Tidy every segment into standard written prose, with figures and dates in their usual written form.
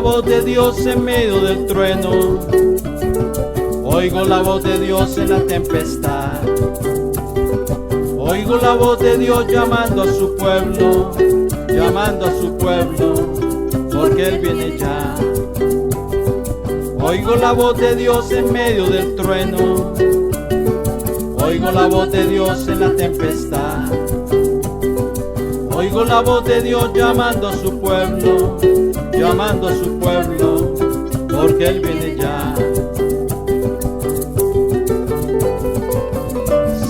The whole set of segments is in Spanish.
voz de Dios en medio del trueno. Oigo la voz de Dios en la tempestad. Oigo la voz de Dios llamando a su pueblo, llamando a su pueblo, porque Él viene ya. Oigo la voz de Dios en medio del trueno. Oigo la voz de Dios en la tempestad. Oigo la voz de Dios llamando a su pueblo, llamando a su pueblo, porque Él viene ya.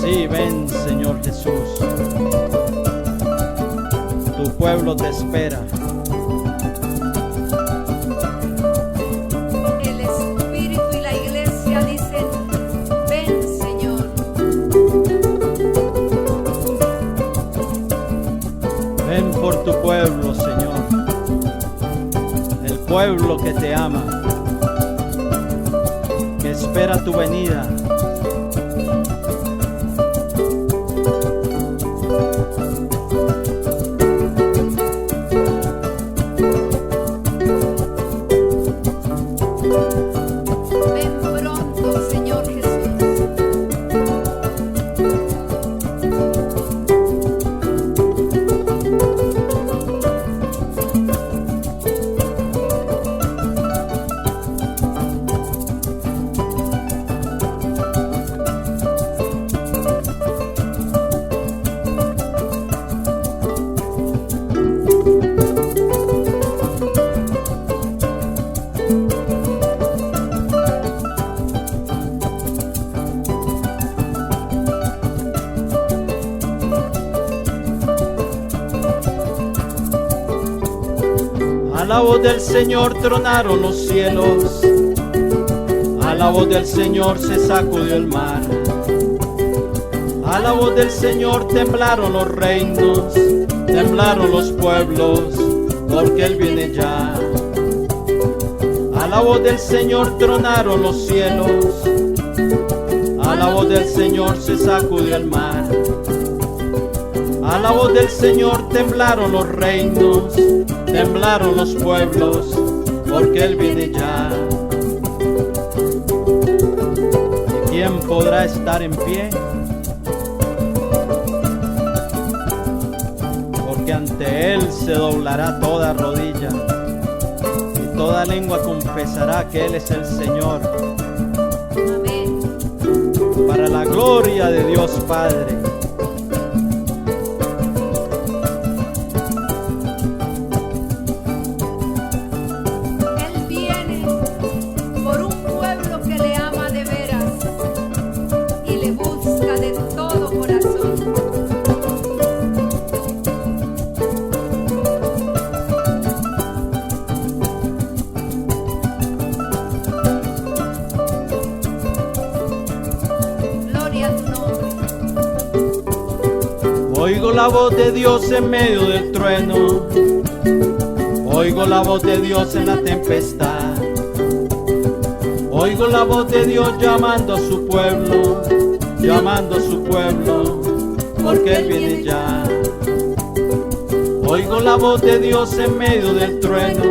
Sí, ven, Señor Jesús. Tu pueblo te espera. El Espíritu y la Iglesia dicen: ven, Señor. Ven por tu pueblo, Señor. El pueblo que te ama, que espera tu venida. Ven pronto, Señor Jesús. A la voz del Señor tronaron los cielos, a la voz del Señor se sacudió el mar, a la voz del Señor temblaron los reinos, temblaron los pueblos, porque Él viene ya. A la voz del Señor tronaron los cielos, a la voz del Señor se sacudió el mar, a la voz del Señor temblaron los reinos, temblaron los pueblos, porque Él viene ya. ¿Y quién podrá estar en pie? Porque ante Él se doblará toda rodilla y toda lengua confesará que Él es el Señor. Amén. Para la gloria de Dios Padre. Él viene por un pueblo que le ama de veras y le busca de todo corazón. Gloria a tu nombre. Oigo la voz de Dios en medio del trueno. Oigo la voz de Dios en la tempestad. Oigo la voz de Dios llamando a su pueblo, llamando a su pueblo, porque Él viene ya. Oigo la voz de Dios en medio del trueno.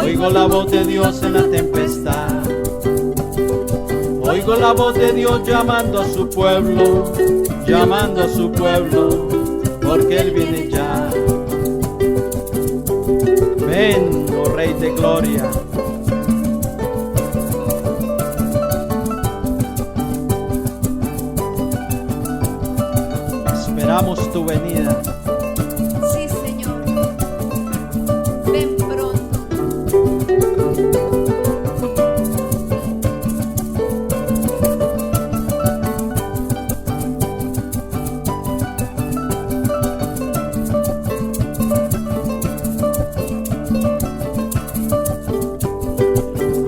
Oigo la voz de Dios en la tempestad. Oigo la voz de Dios llamando a su pueblo, llamando a su pueblo, porque Él viene ya. Ven, oh Rey de Gloria. Esperamos tu venida. Sí, Señor. Ven pronto.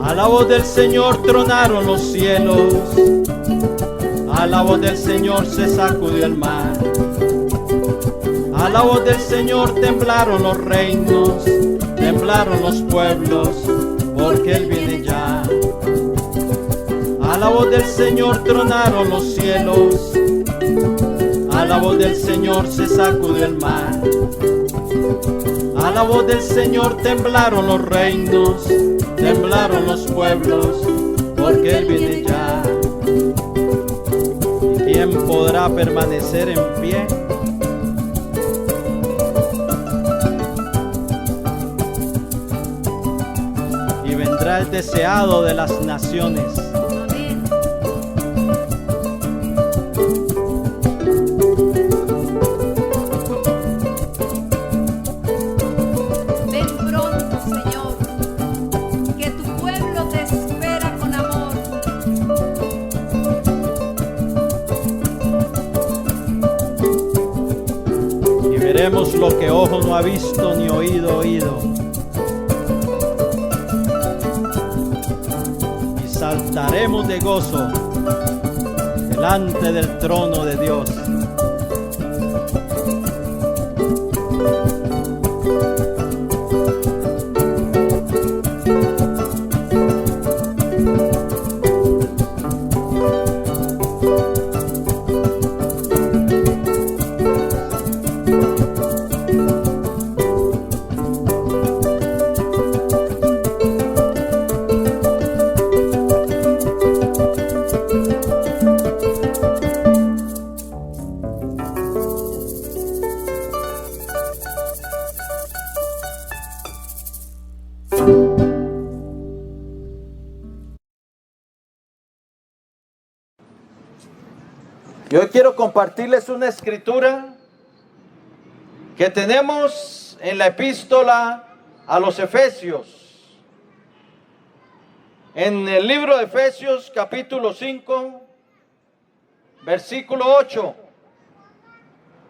A la voz del Señor tronaron los cielos, a la voz del Señor se sacudió el mar, a la voz del Señor temblaron los reinos, temblaron los pueblos, porque Él viene ya. A la voz del Señor tronaron los cielos, a la voz del Señor se sacudió el mar, A la voz del Señor temblaron los reinos, temblaron los pueblos, porque Él viene ya. ¿Y quién podrá permanecer en pie? Y vendrá el deseado de las naciones. Amén. Ven pronto, Señor, que tu pueblo te espera con amor. Y veremos lo que ojo no ha visto ni oído oído. Y saltaremos de gozo delante del trono de Dios. Yo quiero compartirles una escritura que tenemos en la epístola a los Efesios. En el libro de Efesios capítulo 5, versículo 8.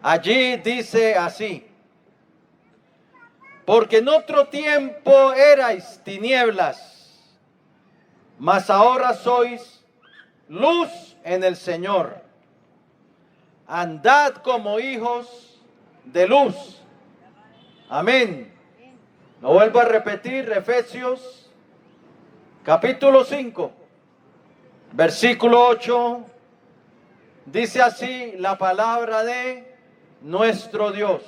Allí dice así: porque en otro tiempo erais tinieblas, mas ahora sois luz en el Señor. Andad como hijos de luz. Amén. Lo vuelvo a repetir, Efesios capítulo 5, versículo 8. Dice así la palabra de nuestro Dios: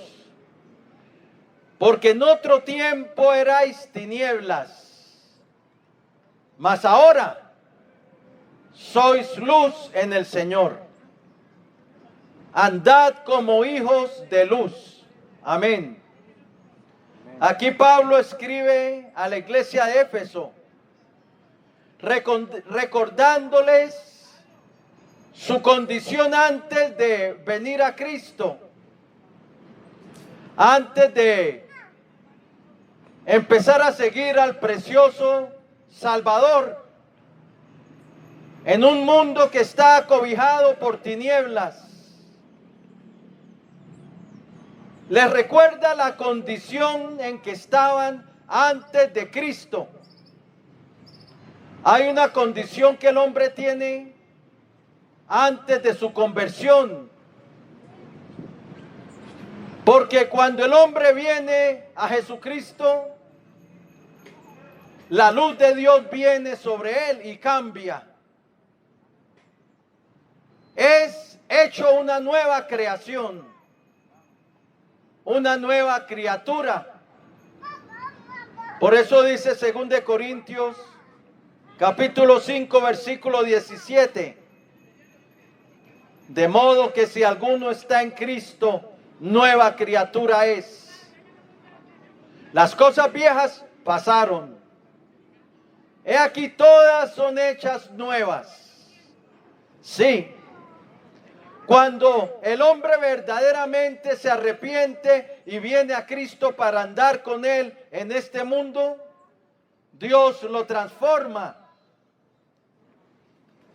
porque en otro tiempo erais tinieblas, mas ahora sois luz en el Señor. Andad como hijos de luz. Amén. Aquí Pablo escribe a la iglesia de Éfeso, recordándoles su condición antes de venir a Cristo, antes de empezar a seguir al precioso Salvador, en un mundo que está acobijado por tinieblas. Les recuerda la condición en que estaban antes de Cristo. Hay una condición que el hombre tiene antes de su conversión. Porque cuando el hombre viene a Jesucristo, la luz de Dios viene sobre él y cambia. Es hecho una nueva creación, una nueva criatura. Por eso dice 2 Corintios capítulo 5 versículo 17: de modo que si alguno está en Cristo, nueva criatura es. Las cosas viejas pasaron, he aquí todas son hechas nuevas. Sí. Cuando el hombre verdaderamente se arrepiente y viene a Cristo para andar con Él en este mundo, Dios lo transforma.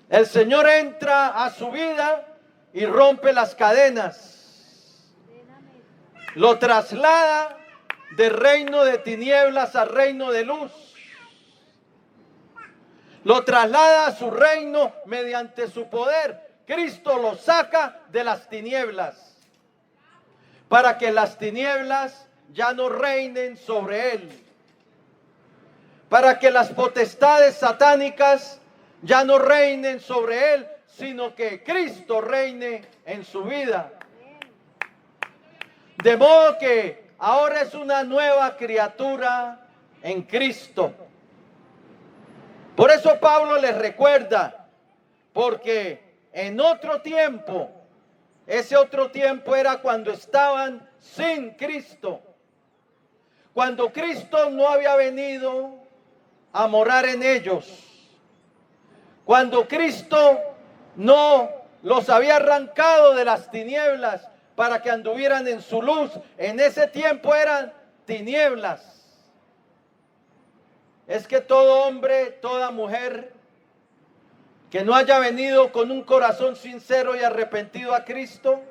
El Señor entra a su vida y rompe las cadenas. Lo traslada del reino de tinieblas al reino de luz. Lo traslada a su reino mediante su poder. Cristo lo saca de las tinieblas para que las tinieblas ya no reinen sobre él, para que las potestades satánicas ya no reinen sobre él, sino que Cristo reine en su vida. De modo que ahora es una nueva criatura en Cristo. Por eso Pablo les recuerda, porque en otro tiempo, ese otro tiempo era cuando estaban sin Cristo, cuando Cristo no había venido a morar en ellos, cuando Cristo no los había arrancado de las tinieblas para que anduvieran en su luz. En ese tiempo eran tinieblas. Es que todo hombre, toda mujer que no haya venido con un corazón sincero y arrepentido a Cristo,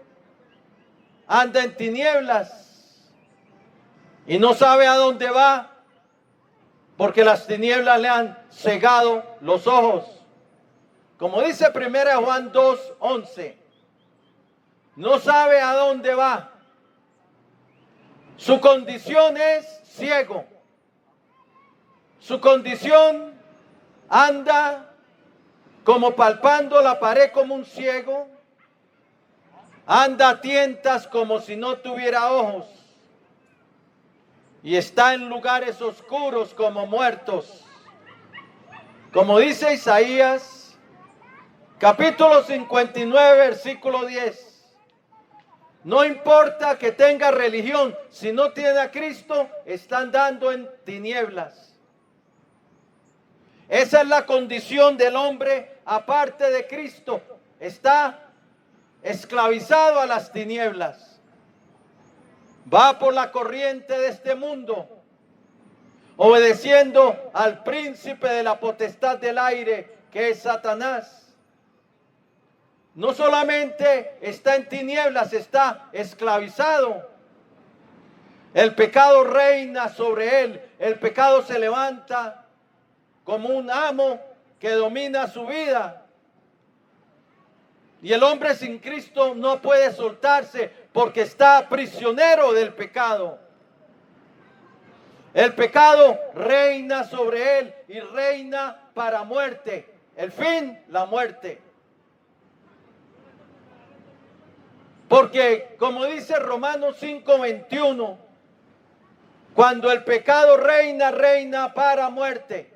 anda en tinieblas y no sabe a dónde va, porque las tinieblas le han cegado los ojos. Como dice 1 Juan 2:11, no sabe a dónde va. Su condición es ciego. Su condición anda como palpando la pared como un ciego. Anda a tientas como si no tuviera ojos. Y está en lugares oscuros como muertos. Como dice Isaías, capítulo 59, versículo 10. No importa que tenga religión, si no tiene a Cristo, está andando en tinieblas. Esa es la condición del hombre aparte de Cristo. Está esclavizado a las tinieblas. Va por la corriente de este mundo, obedeciendo al príncipe de la potestad del aire, que es Satanás. No solamente está en tinieblas, está esclavizado. El pecado reina sobre él. El pecado se levanta como un amo que domina su vida. Y el hombre sin Cristo no puede soltarse porque está prisionero del pecado. El pecado reina sobre él y reina para muerte. El fin, la muerte. Porque, como dice Romanos 5:21, cuando el pecado reina, reina para muerte.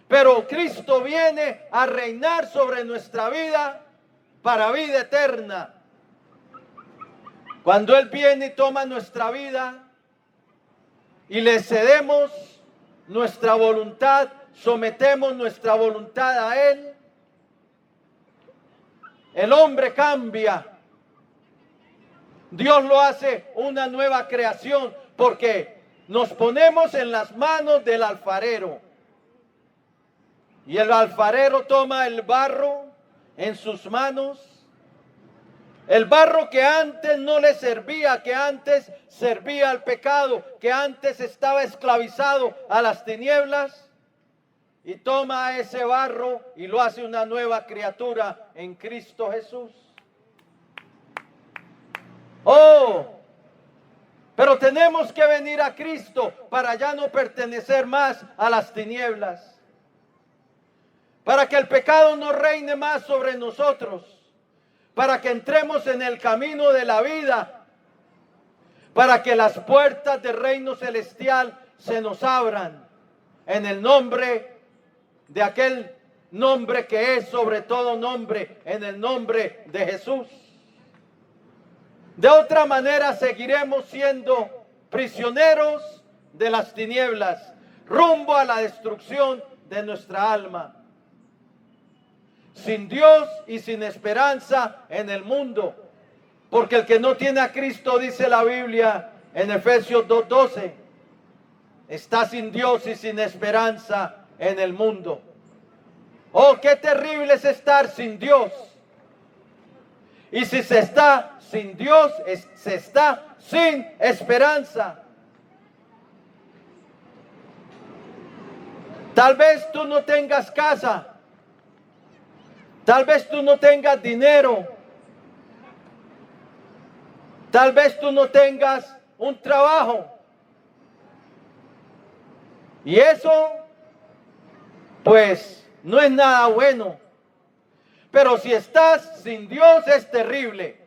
Pero Cristo viene a reinar sobre nuestra vida para vida eterna. Cuando Él viene y toma nuestra vida y le cedemos nuestra voluntad, sometemos nuestra voluntad a Él, el hombre cambia. Dios lo hace una nueva creación porque nos ponemos en las manos del alfarero. Y el alfarero toma el barro en sus manos. El barro que antes no le servía, que antes servía al pecado, que antes estaba esclavizado a las tinieblas. Y toma ese barro y lo hace una nueva criatura en Cristo Jesús. Oh, pero tenemos que venir a Cristo para ya no pertenecer más a las tinieblas. Para que el pecado no reine más sobre nosotros. Para que entremos en el camino de la vida. Para que las puertas del reino celestial se nos abran. En el nombre de aquel nombre que es sobre todo nombre, en el nombre de Jesús. De otra manera seguiremos siendo prisioneros de las tinieblas, rumbo a la destrucción de nuestra alma. Sin Dios y sin esperanza en el mundo. Porque el que no tiene a Cristo, dice la Biblia en Efesios 2:12, está sin Dios y sin esperanza en el mundo. Oh, qué terrible es estar sin Dios. Y si se está sin Dios, se está sin esperanza. Tal vez tú no tengas casa. Tal vez tú no tengas dinero. Tal vez tú no tengas un trabajo. Y eso, pues, no es nada bueno. Pero si estás sin Dios es terrible.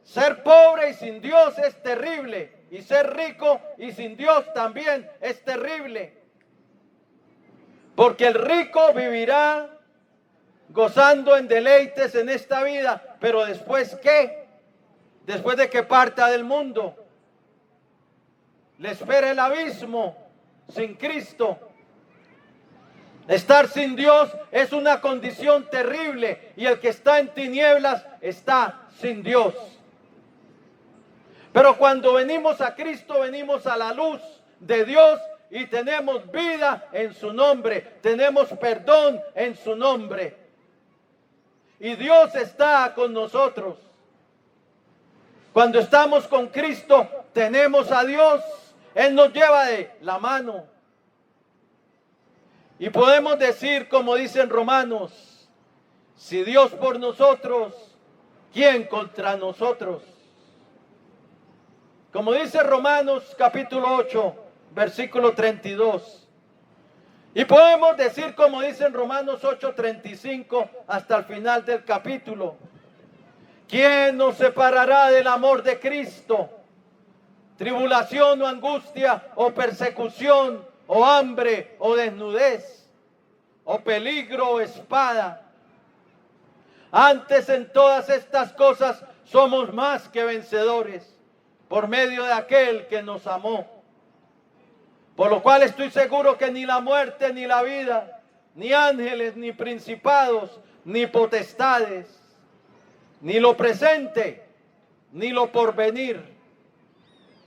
Ser pobre y sin Dios es terrible. Y ser rico y sin Dios también es terrible. Porque el rico vivirá gozando en deleites en esta vida. Pero después, ¿qué? Después de que parta del mundo, le espera el abismo sin Cristo. Estar sin Dios es una condición terrible, y el que está en tinieblas está sin Dios. Pero cuando venimos a Cristo, venimos a la luz de Dios y tenemos vida en su nombre, tenemos perdón en su nombre. Y Dios está con nosotros. Cuando estamos con Cristo, tenemos a Dios. Él nos lleva de la mano. Y podemos decir, como dicen Romanos, si Dios por nosotros, ¿quién contra nosotros? Como dice Romanos capítulo 8, versículo 32. Y podemos decir, como dice en Romanos 8:35, hasta el final del capítulo: ¿quién nos separará del amor de Cristo? Tribulación o angustia o persecución o hambre o desnudez o peligro o espada. Antes en todas estas cosas somos más que vencedores por medio de aquel que nos amó. Por lo cual estoy seguro que ni la muerte ni la vida, ni ángeles, ni principados, ni potestades, ni lo presente, ni lo porvenir,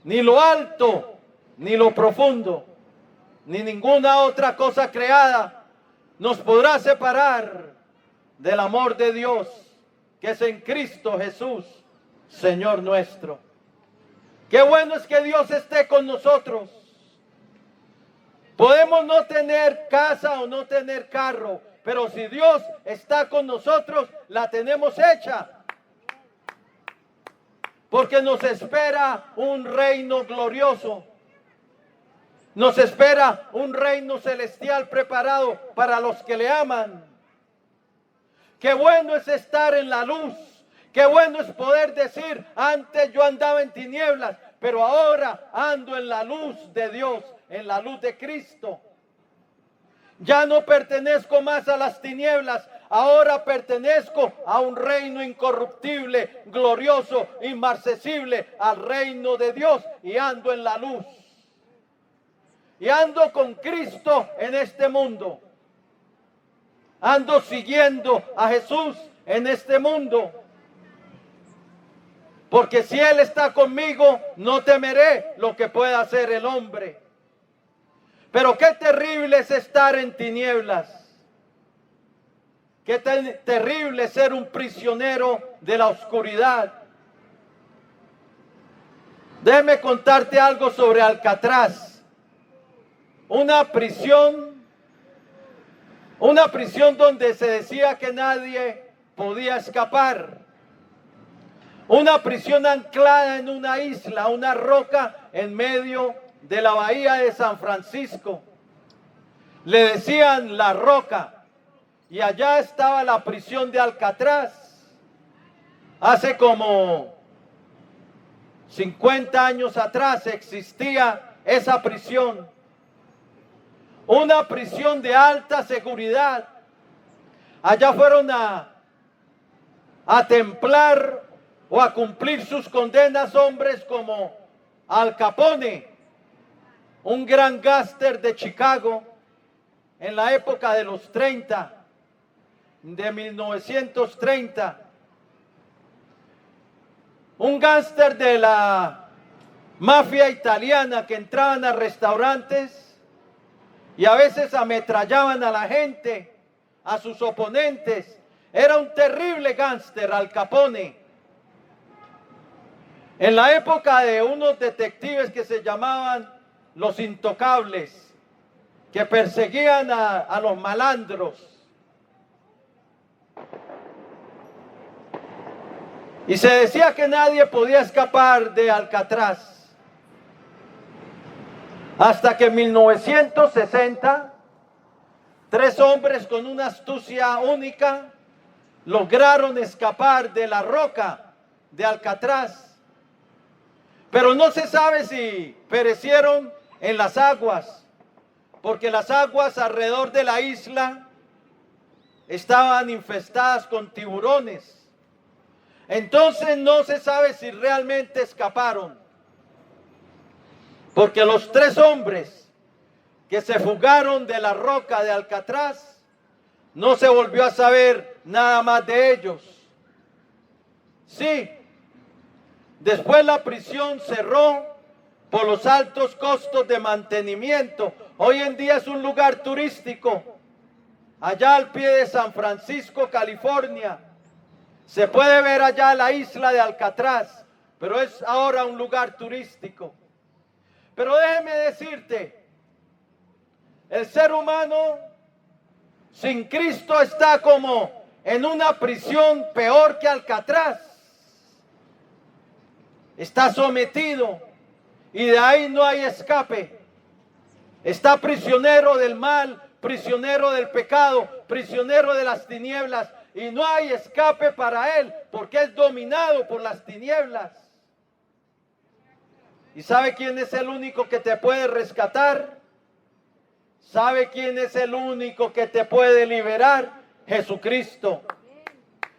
ni lo alto, ni lo profundo, ni ninguna otra cosa creada nos podrá separar del amor de Dios, que es en Cristo Jesús, Señor nuestro. Qué bueno es que Dios esté con nosotros. Podemos no tener casa o no tener carro, pero si Dios está con nosotros, la tenemos hecha. Porque nos espera un reino glorioso. Nos espera un reino celestial preparado para los que le aman. Qué bueno es estar en la luz. Qué bueno es poder decir: antes yo andaba en tinieblas, pero ahora ando en la luz de Dios, en la luz de Cristo. Ya no pertenezco más a las tinieblas, ahora pertenezco a un reino incorruptible, glorioso, inmarcesible, al reino de Dios, y ando en la luz. Y ando con Cristo en este mundo. Ando siguiendo a Jesús en este mundo. Porque si Él está conmigo, no temeré lo que pueda hacer el hombre. Pero qué terrible es estar en tinieblas. Qué terrible ser un prisionero de la oscuridad. Déjame contarte algo sobre Alcatraz. Una prisión donde se decía que nadie podía escapar. Una prisión anclada en una isla, una roca en medio de la bahía de San Francisco. Le decían La Roca, y allá estaba la prisión de Alcatraz. Hace como 50 años atrás existía esa prisión. Una prisión de alta seguridad. Allá fueron a templar o a cumplir sus condenas hombres como Al Capone, un gran gángster de Chicago en la época de los 30, de 1930. Un gángster de la mafia italiana que entraban a restaurantes y a veces ametrallaban a la gente, a sus oponentes. Era un terrible gángster, Al Capone. En la época de unos detectives que se llamaban los Intocables, que perseguían a los malandros. Y se decía que nadie podía escapar de Alcatraz. Hasta que en 1960, 3 hombres con una astucia única lograron escapar de La Roca, de Alcatraz, pero no se sabe si perecieron en las aguas, porque las aguas alrededor de la isla estaban infestadas con tiburones. Entonces no se sabe si realmente escaparon, porque los 3 hombres que se fugaron de la roca de Alcatraz, no se volvió a saber nada más de ellos. Sí, después la prisión cerró por los altos costos de mantenimiento. Hoy en día es un lugar turístico, allá al pie de San Francisco, California. Se puede ver allá la isla de Alcatraz, pero es ahora un lugar turístico. Pero déjeme decirte, el ser humano sin Cristo está como en una prisión peor que Alcatraz. Está sometido y de ahí no hay escape. Está prisionero del mal, prisionero del pecado, prisionero de las tinieblas. Y no hay escape para él, porque es dominado por las tinieblas. ¿Y sabe quién es el único que te puede rescatar? ¿Sabe quién es el único que te puede liberar? Jesucristo.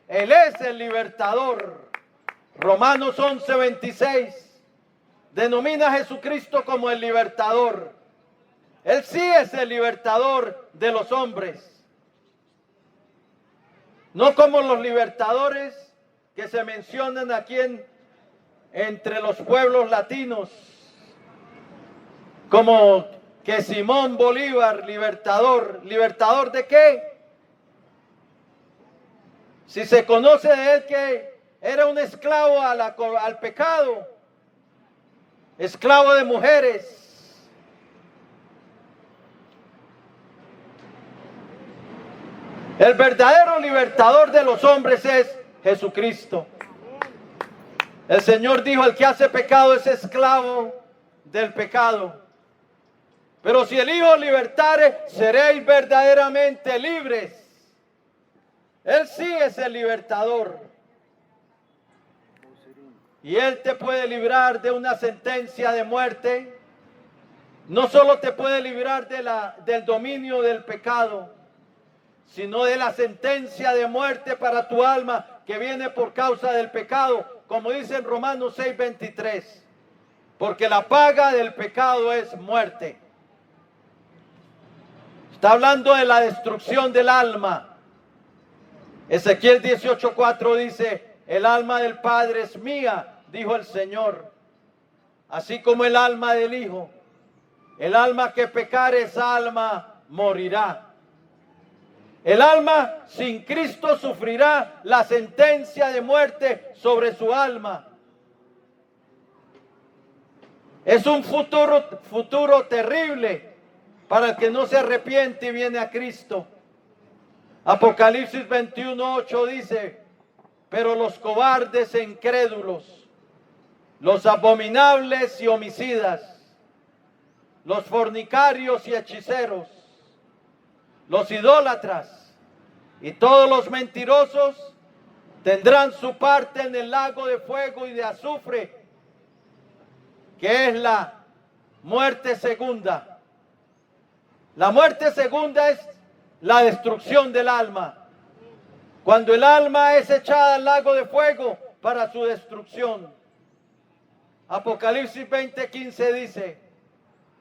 Él es el libertador. Romanos 11:26 denomina a Jesucristo como el libertador. Él sí es el libertador de los hombres. No como los libertadores que se mencionan aquí entre los pueblos latinos, como que Simón Bolívar, libertador. ¿Libertador de qué? Si se conoce de él que era un esclavo al pecado, esclavo de mujeres. El verdadero libertador de los hombres es Jesucristo. El Señor dijo, el que hace pecado es esclavo del pecado. Pero si el Hijo libertare, seréis verdaderamente libres. Él sí es el libertador. Y Él te puede librar de una sentencia de muerte. No solo te puede librar del dominio del pecado, sino de la sentencia de muerte para tu alma que viene por causa del pecado, como dice en Romanos 6:23, porque la paga del pecado es muerte. Está hablando de la destrucción del alma. Ezequiel 18:4 dice, el alma del Padre es mía, dijo el Señor, así como el alma del Hijo. El alma que pecare, esa alma morirá. El alma sin Cristo sufrirá la sentencia de muerte sobre su alma. Es un futuro terrible para el que no se arrepiente y viene a Cristo. Apocalipsis 21:8 dice, pero los cobardes e incrédulos, los abominables y homicidas, los fornicarios y hechiceros, los idólatras y todos los mentirosos tendrán su parte en el lago de fuego y de azufre, que es la muerte segunda. La muerte segunda es la destrucción del alma. Cuando el alma es echada al lago de fuego para su destrucción. Apocalipsis 20:15 dice,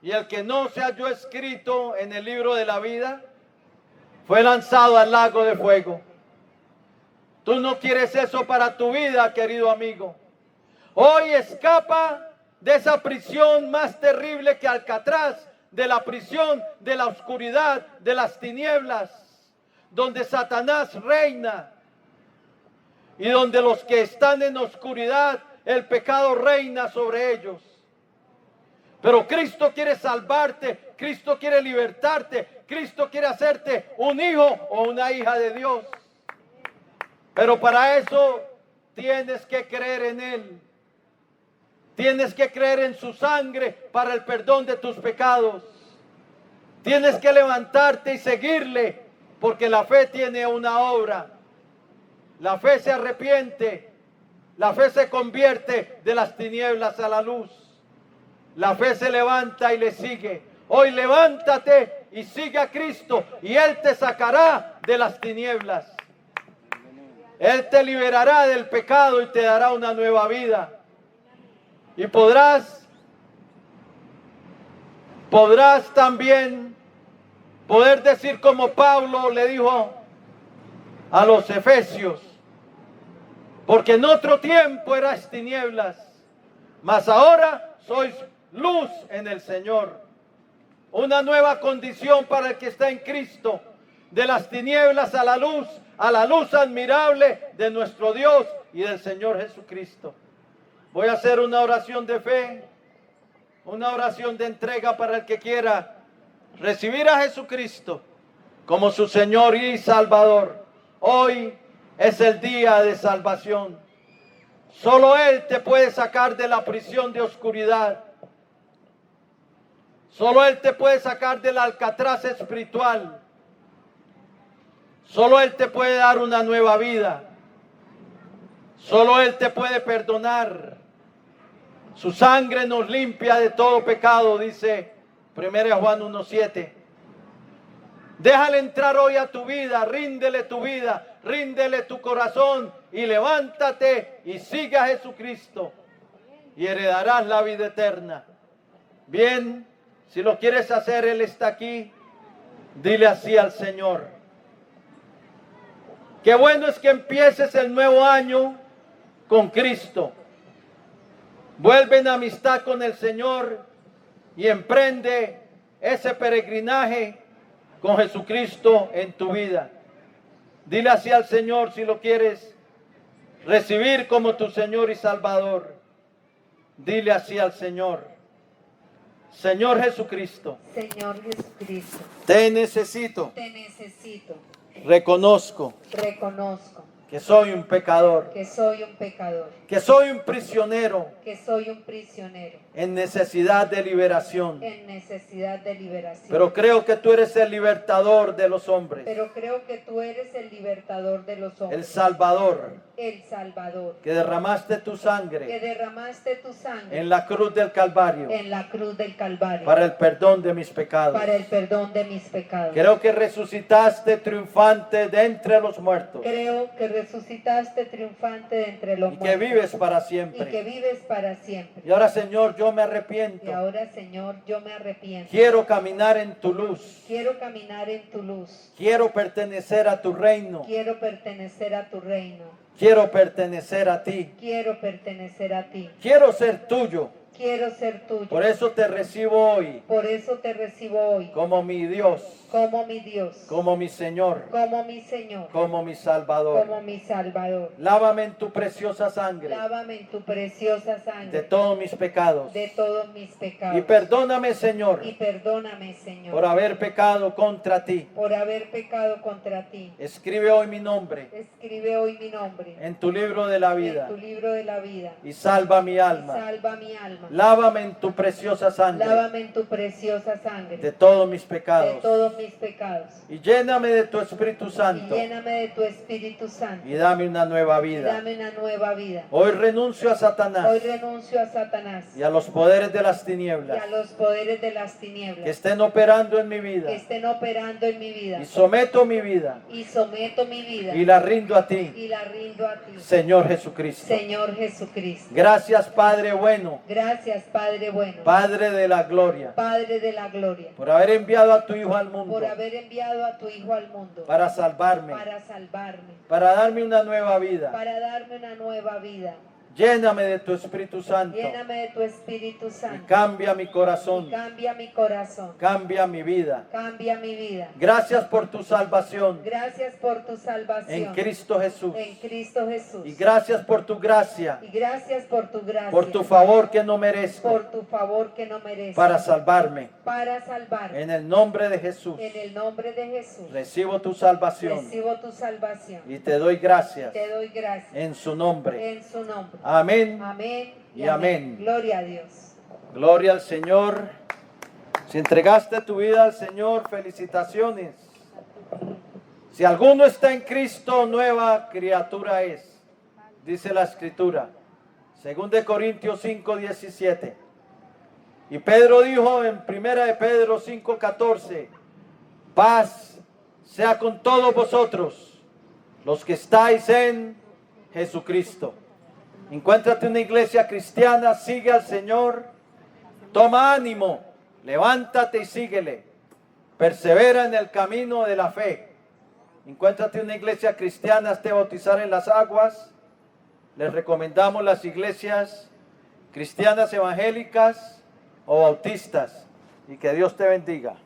y el que no se halló escrito en el libro de la vida, fue lanzado al lago de fuego. Tú no quieres eso para tu vida, querido amigo. Hoy escapa de esa prisión más terrible que Alcatraz, de la prisión de la oscuridad, de las tinieblas, donde Satanás reina y donde los que están en oscuridad, el pecado reina sobre ellos. Pero Cristo quiere salvarte, Cristo quiere libertarte, Cristo quiere hacerte un hijo o una hija de Dios. Pero para eso tienes que creer en Él. Tienes que creer en su sangre para el perdón de tus pecados. Tienes que levantarte y seguirle, porque la fe tiene una obra. La fe se arrepiente La fe se convierte de las tinieblas a la luz. La fe se levanta y le sigue. Hoy levántate y sigue a Cristo y Él te sacará de las tinieblas. Él te liberará del pecado y te dará una nueva vida. Y podrás también poder decir como Pablo le dijo a los efesios, porque en otro tiempo erais tinieblas, mas ahora sois luz en el Señor. Una nueva condición para el que está en Cristo, de las tinieblas a la luz admirable de nuestro Dios y del Señor Jesucristo. Voy a hacer una oración de fe, una oración de entrega para el que quiera recibir a Jesucristo como su Señor y Salvador. Hoy es el día de salvación. Solo Él te puede sacar de la prisión de oscuridad. Solo Él te puede sacar del alcatraz espiritual. Solo Él te puede dar una nueva vida. Solo Él te puede perdonar. Su sangre nos limpia de todo pecado, dice 1 Juan 1:7. Déjale entrar hoy a tu vida, ríndele tu vida, ríndele tu corazón y levántate y sigue a Jesucristo y heredarás la vida eterna. Bien, si lo quieres hacer, Él está aquí. Dile así al Señor. Qué bueno es que empieces el nuevo año con Cristo. Vuelve en amistad con el Señor y emprende ese peregrinaje con Jesucristo en tu vida. Dile así al Señor si lo quieres recibir como tu Señor y Salvador. Dile así al Señor. Señor Jesucristo. Señor Jesucristo. Te necesito. Te necesito. Reconozco. Reconozco. Que soy un pecador. Que soy un pecador. Que soy un prisionero. Que soy un prisionero. En necesidad de liberación. En necesidad de liberación. Pero creo que tú eres el libertador de los hombres. Pero creo que tú eres el libertador de los hombres. El Salvador. El Salvador. Que derramaste tu Que sangre derramaste tu sangre. en la cruz del Calvario. En la cruz del Calvario. Para el perdón de mis pecados. Para el perdón de mis pecados. Creo que resucitaste triunfante de entre los muertos. Creo que resucitaste triunfante de entre los Y muertos. que vives para Y que siempre. vives para siempre. Y ahora, Señor, yo me Y arrepiento. ahora, Señor, yo me arrepiento. Quiero caminar en tu luz. Quiero caminar en tu luz. Quiero pertenecer a tu reino. Quiero pertenecer a tu reino. Quiero pertenecer a ti. Quiero pertenecer a ti. Quiero ser tuyo. Quiero ser tuyo. Por eso te recibo hoy Por eso te recibo hoy como mi Dios, como mi Dios, como mi Señor, como mi Señor, como mi Salvador. como mi Salvador. Lávame en tu preciosa sangre Lávame en tu preciosa de sangre todos mis pecados. de todos mis pecados. Y perdóname, Señor, Y perdóname, Señor, por haber pecado contra ti. por haber pecado contra ti. Escribe hoy mi nombre Escribe hoy mi nombre en tu libro de la en vida tu libro de la vida. y salva mi Y alma. salva mi alma. Lávame en tu preciosa sangre Lávame en tu preciosa sangre de todos mis de pecados. todos mis pecados. Y lléname de tu Espíritu Y Santo lléname de tu Espíritu Santo. y dame una nueva Y vida. dame una nueva vida. Hoy renuncio a Hoy Satanás renuncio a Satanás y a los poderes de las y tinieblas a los poderes de las que tinieblas estén operando en mi vida. que estén operando en mi vida. Y someto mi vida Y someto mi vida y la rindo a ti, y la rindo a ti, Señor Jesucristo. Señor Jesucristo. Gracias, Padre bueno, Gracias, Padre bueno, Padre de la gloria, Padre de la gloria, por haber enviado a tu Hijo al mundo por haber enviado a tu Hijo al mundo para salvarme, para salvarme, para darme una nueva vida. para darme una nueva vida. Lléname de tu Espíritu Santo Lléname de tu Espíritu y Santo. cambia mi corazón, Y cambia mi corazón. cambia mi vida. Cambia mi vida. Gracias por tu salvación Gracias por tu salvación. en Cristo Jesús. En Cristo Jesús. Y gracias por tu gracia, Y gracias por tu gracia. por tu favor que no merezco, Por tu favor que no mereces. para salvarme. Para salvarme. En el nombre de Jesús, En el nombre de Jesús. recibo tu salvación Recibo tu salvación. y te doy gracias Te doy gracias. en su nombre. En su nombre. Amén. Amén Y amén. Gloria a Dios. Gloria al Señor. Si entregaste tu vida al Señor, felicitaciones. Si alguno está en Cristo, nueva criatura es. dice la Escritura. 2 Corintios 5:17. Y Pedro dijo en 1 de Pedro 5:14, paz sea con todos vosotros, los que estáis en Jesucristo. Encuéntrate una iglesia cristiana, sigue al Señor, toma ánimo, levántate y síguele, persevera en el camino de la fe. Encuéntrate una iglesia cristiana, hazte bautizar en las aguas. Les recomendamos las iglesias cristianas evangélicas o bautistas, y que Dios te bendiga.